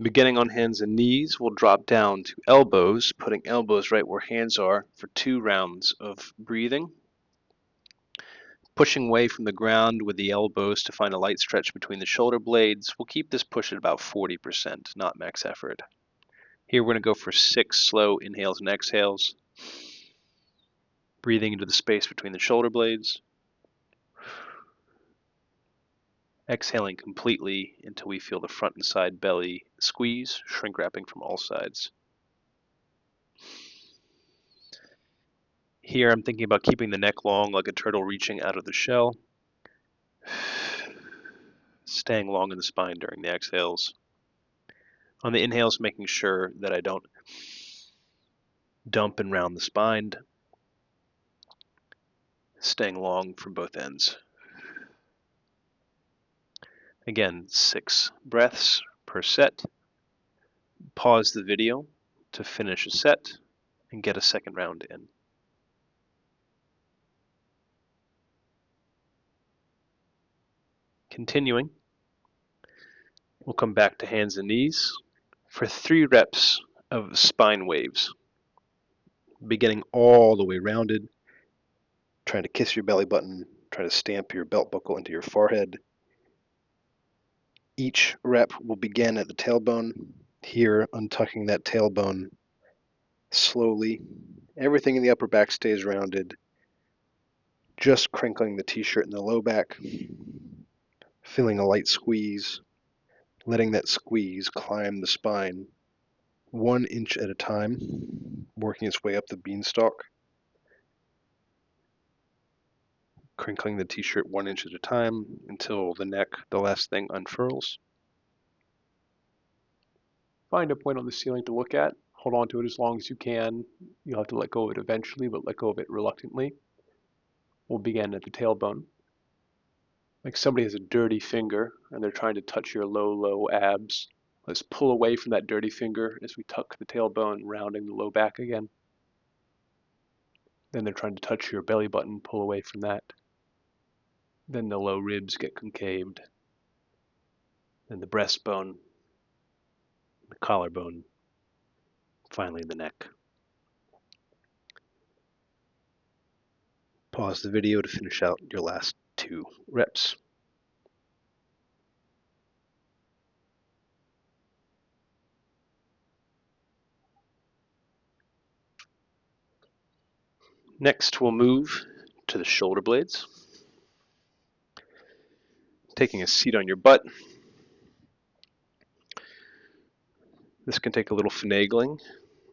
Beginning on hands and knees, we'll drop down to elbows, putting elbows right where hands are for 2 rounds of breathing. Pushing away from the ground with the elbows to find a light stretch between the shoulder blades. We'll keep this push at about 40%, not max effort. Here we're going to go for 6 slow inhales and exhales. Breathing into the space between the shoulder blades. Exhaling completely until we feel the front and side belly squeeze, shrink wrapping from all sides. Here I'm thinking about keeping the neck long like a turtle reaching out of the shell. Staying long in the spine during the exhales. On the inhales, making sure that I don't dump and round the spine. Staying long from both ends. Again, 6 breaths per set. Pause the video to finish a set and get a second round in. Continuing, we'll come back to hands and knees for 3 reps of spine waves. Beginning all the way rounded, trying to kiss your belly button, trying to stamp your belt buckle into your forehead. Each rep will begin at the tailbone. Here, untucking that tailbone slowly. Everything in the upper back stays rounded. Just crinkling the t-shirt in the low back. Feeling a light squeeze. Letting that squeeze climb the spine 1 inch at a time, working its way up the beanstalk. Crinkling the t-shirt 1 inch at a time until the neck, the last thing, unfurls. Find a point on the ceiling to look at. Hold on to it as long as you can. You'll have to let go of it eventually, but let go of it reluctantly. We'll begin at the tailbone. Like somebody has a dirty finger and they're trying to touch your low abs. Let's pull away from that dirty finger as we tuck the tailbone, rounding the low back again. Then they're trying to touch your belly button, pull away from that. Then the low ribs get concaved. Then the breastbone, the collarbone, finally the neck. Pause the video to finish out your last 2 reps. Next, we'll move to the shoulder blades. Taking a seat on your butt. This can take a little finagling.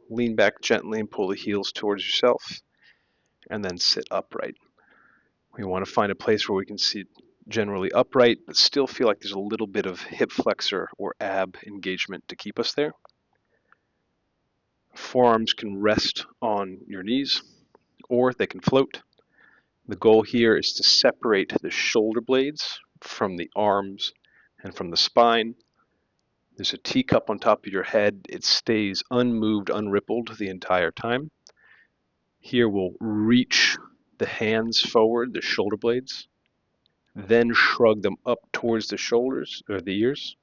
Lean back gently and pull the heels towards yourself, and then sit upright. We want to find a place where we can sit generally upright, but still feel like there's a little bit of hip flexor or ab engagement to keep us there. Forearms can rest on your knees, or they can float. The goal here is to separate the shoulder blades from the arms and from the spine. There's a teacup on top of your head. It stays unmoved, unrippled the entire time. Here we'll reach the hands forward, the shoulder blades, then shrug them up towards the shoulders or the ears,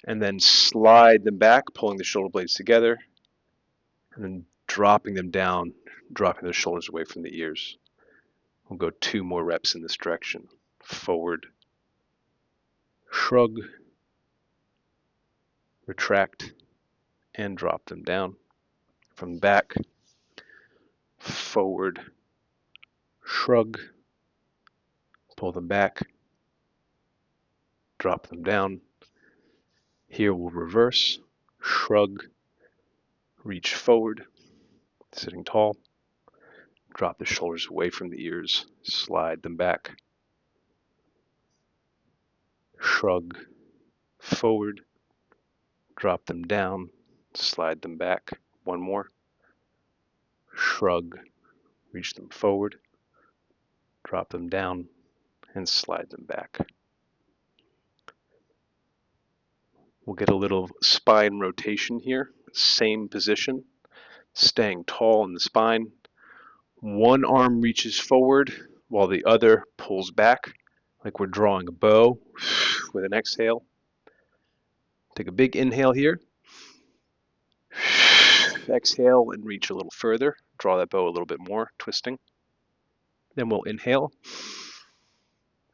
and then slide them back, pulling the shoulder blades together, and then dropping them down, dropping the shoulders away from the ears. We'll go 2 more reps in this direction. Forward, shrug, retract, and drop them down. From the back, forward, shrug, pull them back, drop them down. Here we'll reverse, shrug, reach forward, sitting tall, drop the shoulders away from the ears, slide them back, shrug, forward, drop them down, slide them back. 1 more, shrug, reach them forward, drop them down, and slide them back. We'll get a little spine rotation here, same position, staying tall in the spine. 1 arm reaches forward while the other pulls back, like we're drawing a bow with an exhale. Take a big inhale here. Exhale and reach a little further. Draw that bow a little bit more, twisting. Then we'll inhale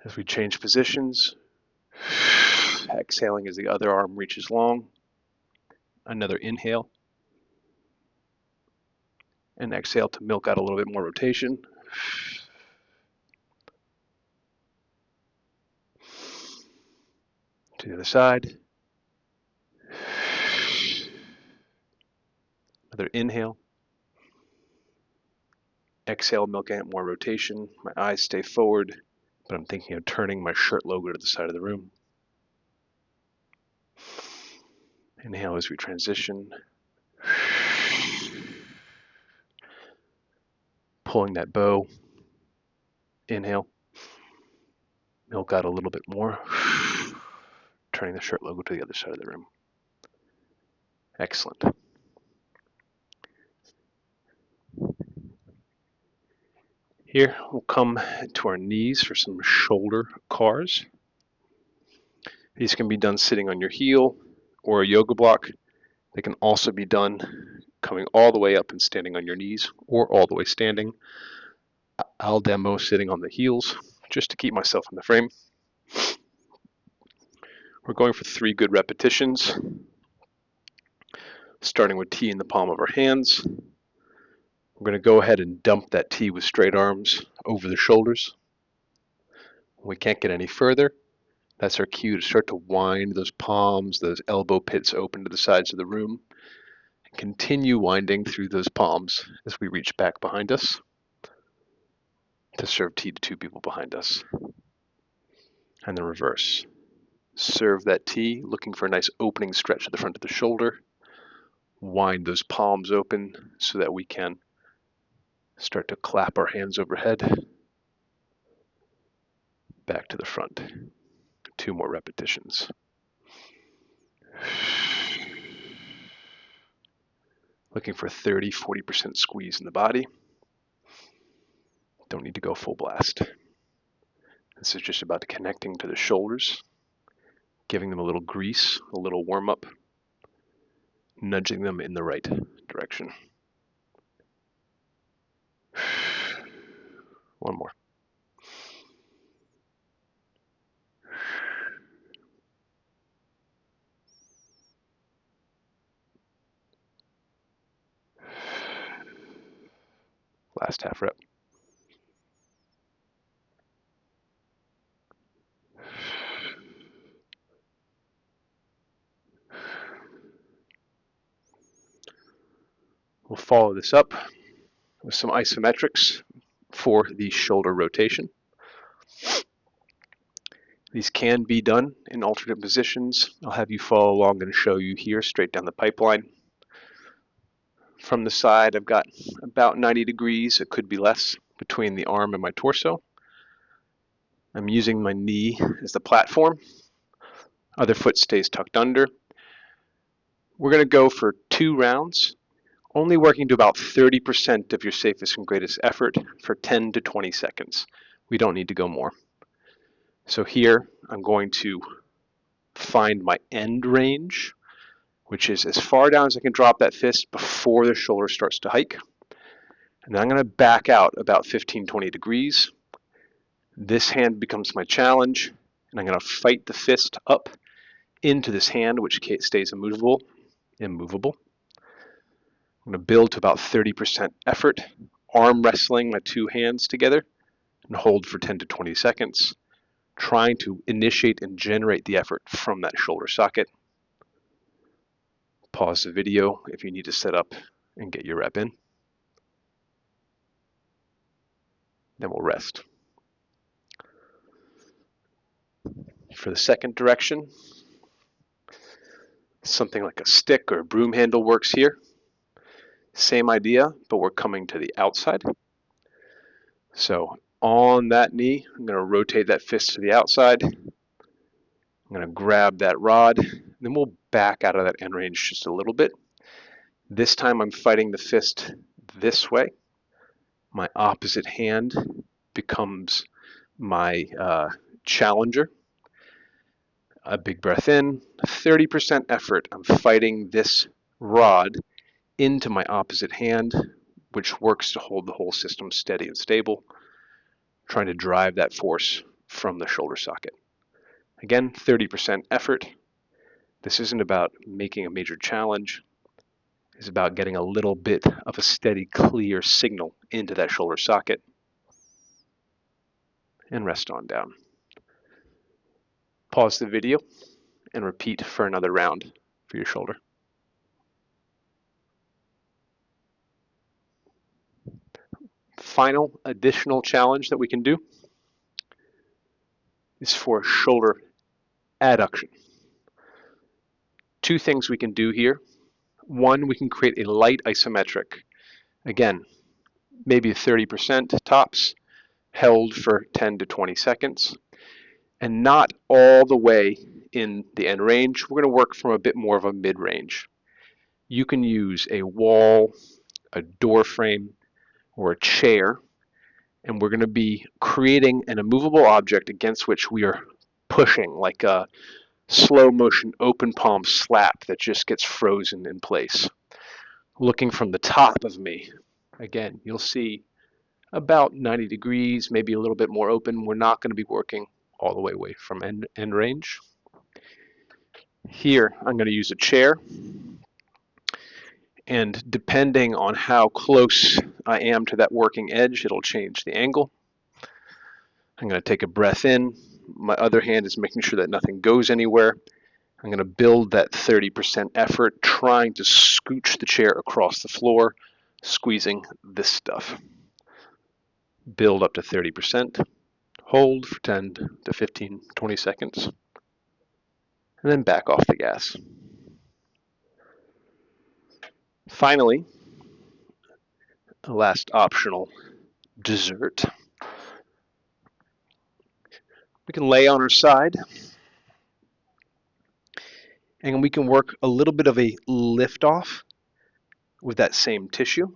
as we change positions. Exhaling as the other arm reaches long. Another inhale. And exhale to milk out a little bit more rotation. To the other side. Another inhale. Exhale, milking out more rotation. My eyes stay forward, but I'm thinking of turning my shirt logo to the side of the room. Inhale as we transition. Pulling that bow. Inhale. Milk out a little bit more. Turning the shirt logo to the other side of the room. Excellent. Here we'll come to our knees for some shoulder cars. These can be done sitting on your heel or a yoga block. They can also be done coming all the way up and standing on your knees, or all the way standing. I'll demo sitting on the heels just to keep myself in the frame. We're going for 3 good repetitions, starting with T in the palm of our hands. We're going to go ahead and dump that T with straight arms over the shoulders. When we can't get any further, that's our cue to start to wind those palms, those elbow pits open to the sides of the room. And continue winding through those palms as we reach back behind us to serve T to 2 people behind us. And the reverse. Serve that T, looking for a nice opening stretch at the front of the shoulder. Wind those palms open so that we can start to clap our hands overhead. Back to the front. 2 more repetitions. Looking for 30-40% squeeze in the body. Don't need to go full blast. This is just about connecting to the shoulders, giving them a little grease, a little warm up, nudging them in the right direction. One more. Last half rep. We'll follow this up with some isometrics for the shoulder rotation. These can be done in alternate positions. I'll have you follow along and show you here straight down the pipeline. From the side, I've got about 90 degrees, it could be less, between the arm and my torso. I'm using my knee as the platform. Other foot stays tucked under. We're going to go for 2 rounds, only working to about 30% of your safest and greatest effort for 10 to 20 seconds. We don't need to go more. So here, I'm going to find my end range, which is as far down as I can drop that fist before the shoulder starts to hike. And then I'm going to back out about 15-20 degrees. This hand becomes my challenge, and I'm going to fight the fist up into this hand, which stays immovable. I'm going to build to about 30% effort, arm wrestling my 2 hands together, and hold for 10 to 20 seconds, trying to initiate and generate the effort from that shoulder socket. Pause the video if you need to set up and get your rep in. Then we'll rest. For the second direction, something like a stick or a broom handle works here. Same idea, but we're coming to the outside. So on that knee, I'm going to rotate that fist to the outside. I'm going to grab that rod, and then we'll back out of that end range just a little bit. This time I'm fighting the fist this way. My opposite hand becomes my challenger. A big breath in, 30% effort. I'm fighting this rod into my opposite hand, which works to hold the whole system steady and stable, trying to drive that force from the shoulder socket. Again, 30% effort. This isn't about making a major challenge. It's about getting a little bit of a steady, clear signal into that shoulder socket. And rest on down. Pause the video and repeat for another round for your shoulder. Final additional challenge that we can do is for shoulder adduction. Two things we can do here. One, we can create a light isometric. Again, maybe 30% tops, held for 10 to 20 seconds, and not all the way in the end range. We're going to work from a bit more of a mid-range. You can use a wall, a door frame, or a chair, and we're going to be creating an immovable object against which we are pushing, like a slow motion open palm slap that just gets frozen in place. Looking from the top of me, again, you'll see about 90 degrees, maybe a little bit more open. We're not going to be working all the way away from end range. Here, I'm going to use a chair, and depending on how close I am to that working edge, it'll change the angle. I'm going to take a breath in. My other hand is making sure that nothing goes anywhere. I'm going to build that 30% effort, trying to scooch the chair across the floor, squeezing this stuff. Build up to 30%. Hold for 10 to 15, 20 seconds. And then back off the gas. Finally, a last optional dessert. We can lay on our side, and we can work a little bit of a lift off with that same tissue.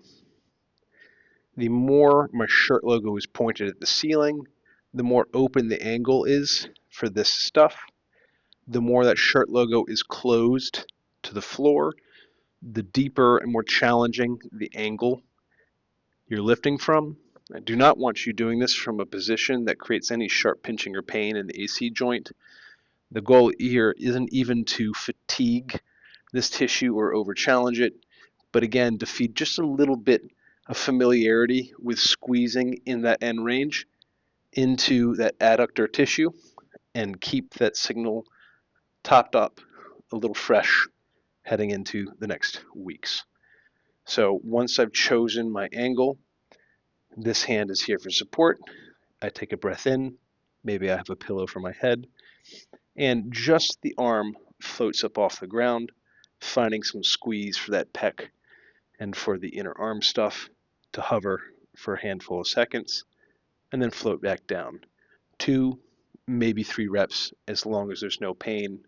The more my shirt logo is pointed at the ceiling, the more open the angle is for this stuff. The more that shirt logo is closed to the floor, the deeper and more challenging the angle you're lifting from. I do not want you doing this from a position that creates any sharp pinching or pain in the AC joint. The goal here isn't even to fatigue this tissue or over challenge it, but again, to feed just a little bit of familiarity with squeezing in that end range into that adductor tissue and keep that signal topped up a little fresh heading into the next weeks. So once I've chosen my angle, this hand is here for support. I take a breath in, maybe I have a pillow for my head, and just the arm floats up off the ground, finding some squeeze for that pec and for the inner arm stuff to hover for a handful of seconds, and then float back down. 2, maybe 3 reps, as long as there's no pain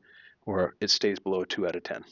or it stays below 2 out of 10.